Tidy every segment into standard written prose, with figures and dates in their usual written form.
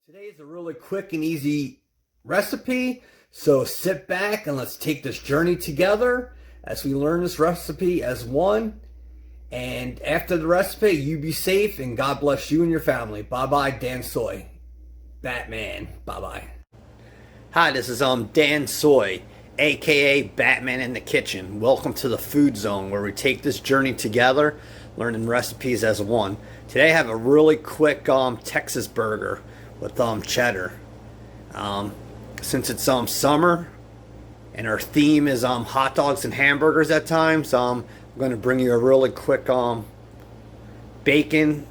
Today is a really quick and easy recipe, so sit back and let's take this journey together as we learn this recipe as one. And after the recipe, you be safe and God bless you and your family. Bye-bye, Dan Soy. Batman. Bye-bye. Hi, this is Dan Soy, aka Batman in the Kitchen. Welcome to the Food Zone, where we take this journey together, learning recipes as one. Today I have a really quick Texas burger with cheddar. Since it's summer and our theme is hot dogs and hamburgers at times, I'm going to bring you a really quick bacon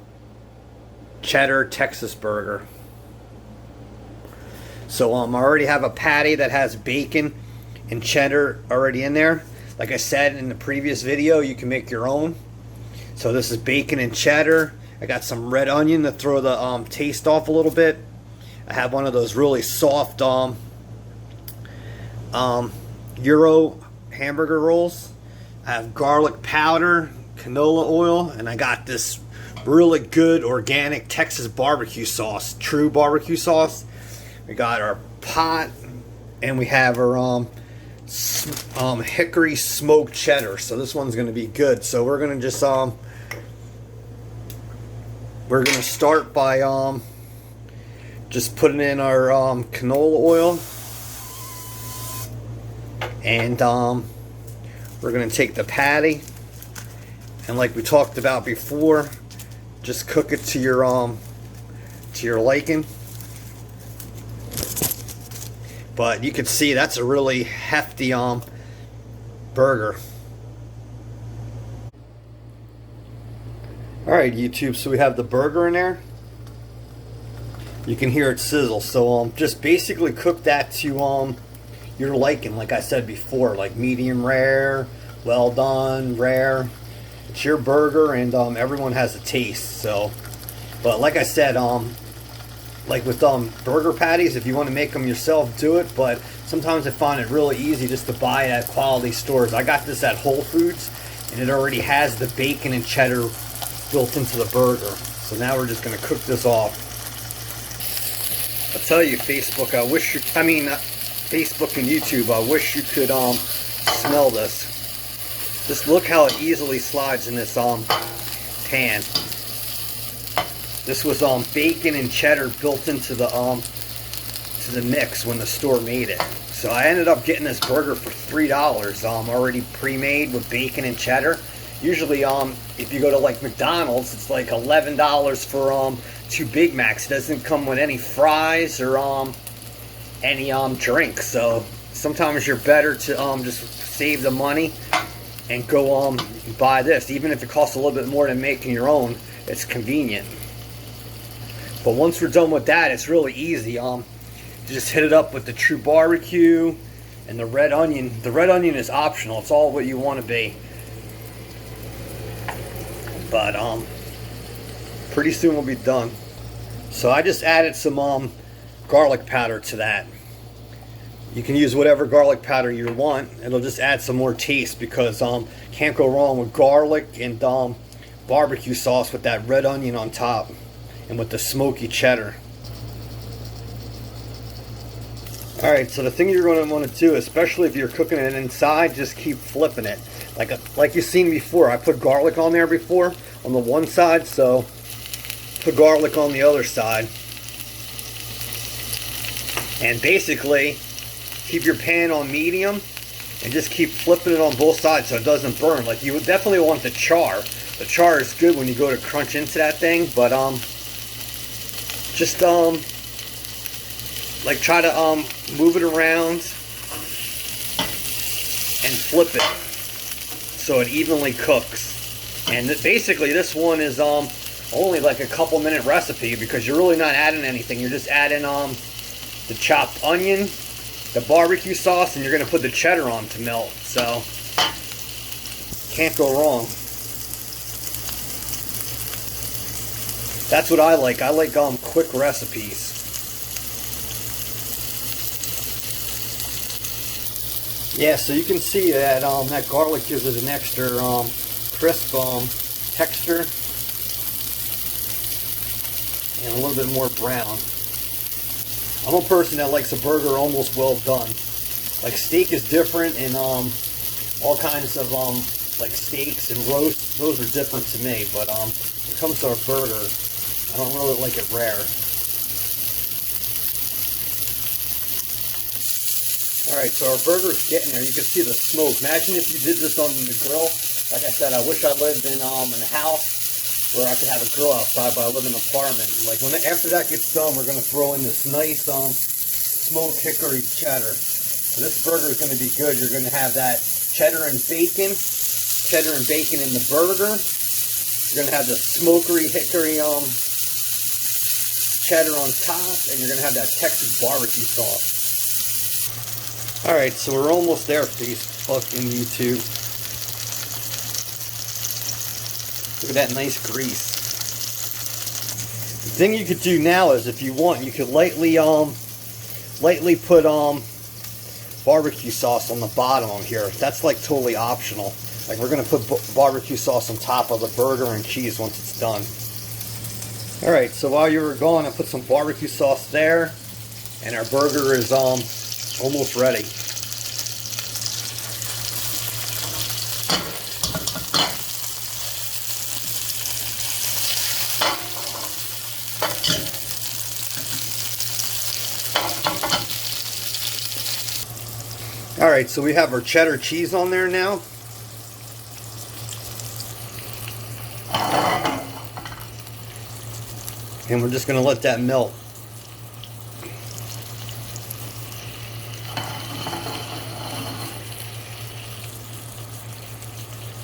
cheddar Texas burger. So I already have a patty that has bacon and cheddar already in there. Like I said in the previous video, you can make your own. So this is bacon and cheddar. I got some red onion to throw the taste off a little bit. I have one of those really soft Euro hamburger rolls. I have garlic powder, canola oil, and I got this really good organic Texas barbecue sauce, true barbecue sauce. We got our pot, and we have our Hickory Smoked Cheddar. So this one's going to be good. So we're going to just we're going to start by just putting in our canola oil, and we're going to take the patty, and like we talked about before, just cook it to your liking. But you can see that's a really hefty burger. Alright, YouTube, so we have the burger in there. You can hear it sizzle. So just basically cook that to your liking, like I said before, like medium rare, well done, rare. It's your burger, and everyone has a taste. So, but like I said, like with burger patties, if you want to make them yourself, do it. But sometimes I find it really easy just to buy at quality stores. I got this at Whole Foods, and it already has the bacon and cheddar built into the burger. So now we're just going to cook this off. I'll tell you, Facebook, Facebook and YouTube, I wish you could smell this. Just look how it easily slides in this pan. This was bacon and cheddar built into the mix when the store made it. So I ended up getting this burger for $3, already pre-made with bacon and cheddar. Usually, if you go to like McDonald's, it's like $11 for 2 Big Macs. It doesn't come with any fries or any drinks. So sometimes you're better to just save the money and go buy this. Even if it costs a little bit more than making your own, it's convenient. But once we're done with that, it's really easy. Just hit it up with the true barbecue and the red onion. The red onion is optional. It's all what you want to be. But pretty soon we'll be done. So I just added some garlic powder to that. You can use whatever garlic powder you want. It'll just add some more taste, because can't go wrong with garlic and barbecue sauce with that red onion on top and with the smoky cheddar. Alright, so the thing you're going to want to do, especially if you're cooking it inside, just keep flipping it. Like you've seen before, I put garlic on there before on the one side, so put garlic on the other side. And basically, keep your pan on medium and just keep flipping it on both sides so it doesn't burn. Like, you would definitely want the char. The char is good when you go to crunch into that thing, but just like try to move it around and flip it so it evenly cooks. And basically this one is only like a couple minute recipe, because you're really not adding anything. You're just adding the chopped onion, the barbecue sauce, and you're going to put the cheddar on to melt. So can't go wrong. That's what I like. I like quick recipes. Yeah, so you can see that that garlic gives it an extra crisp texture and a little bit more brown. I'm a person that likes a burger almost well done. Like steak is different, and all kinds of like steaks and roasts, those are different to me. But when it comes to a burger, I don't really like it rare. Alright, so our burger's getting there. You can see the smoke. Imagine if you did this on the grill. Like I said, I wish I lived in a house where I could have a grill outside, but I live in an apartment. Like after that gets done, we're gonna throw in this nice smoked hickory cheddar. So this burger is gonna be good. You're gonna have that cheddar and bacon in the burger. You're gonna have the smokery hickory cheddar on top, and you're gonna have that Texas barbecue sauce. Alright, so we're almost there, Facebook and YouTube. Look at that nice grease. The thing you could do now is, if you want, you could lightly put barbecue sauce on the bottom on here. That's like totally optional. Like, we're gonna put barbecue sauce on top of the burger and cheese once it's done. Alright, so while you were gone, I put some barbecue sauce there, and our burger is almost ready. Alright, so we have our cheddar cheese on there now. And we're just going to let that melt.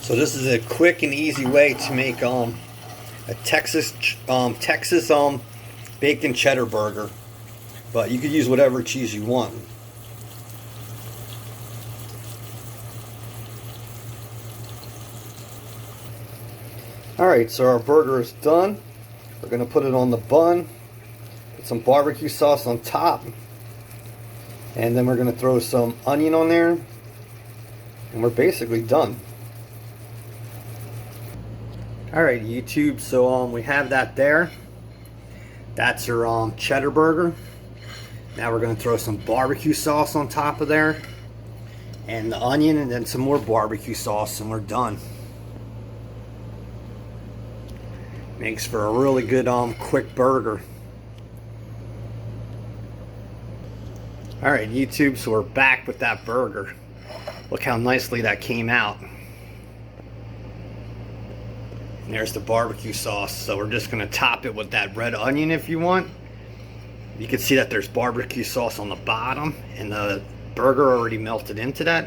So this is a quick and easy way to make a Texas bacon cheddar burger. But you could use whatever cheese you want. Alright, so our burger is done. We're going to put it on the bun, put some barbecue sauce on top, and then we're going to throw some onion on there, and we're basically done. Alright, YouTube, so we have that there. That's our cheddar burger. Now we're going to throw some barbecue sauce on top of there, and the onion, and then some more barbecue sauce, and we're done. Makes for a really good quick burger. Alright, YouTube, so we're back with that burger. Look how nicely that came out. And there's the barbecue sauce. So we're just going to top it with that red onion if you want. You can see that there's barbecue sauce on the bottom, and the burger already melted into that.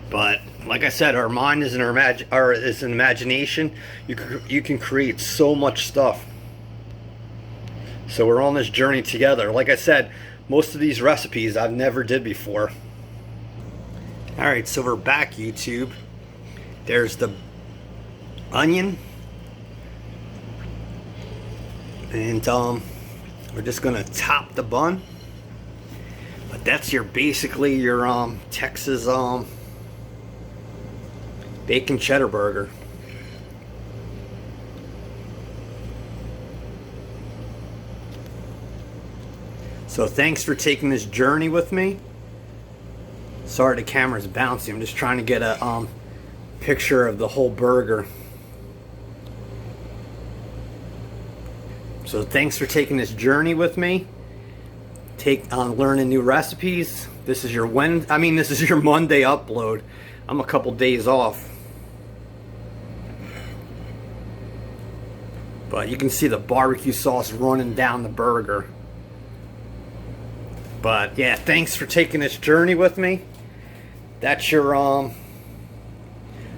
But like I said, our mind is an imagination. You can create so much stuff. So we're on this journey together. Like I said, most of these recipes I've never did before. Alright, so we're back, YouTube. There's the onion. And we're just gonna top the bun. But that's basically your Texas bacon cheddar burger. So thanks for taking this journey with me. Sorry the camera's bouncy. I'm just trying to get a picture of the whole burger. So thanks for taking this journey with me. Learning new recipes. This is your this is your Monday upload. I'm a couple days off. But you can see the barbecue sauce running down the burger. But yeah, thanks for taking this journey with me. That's your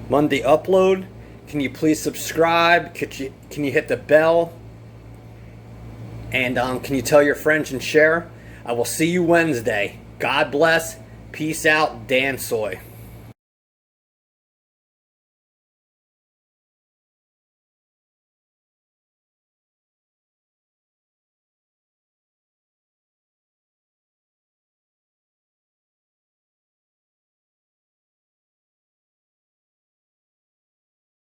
Monday upload. Can you please subscribe? Can you hit the bell? And can you tell your friends and share? I will see you Wednesday. God bless. Peace out. Dan Soy.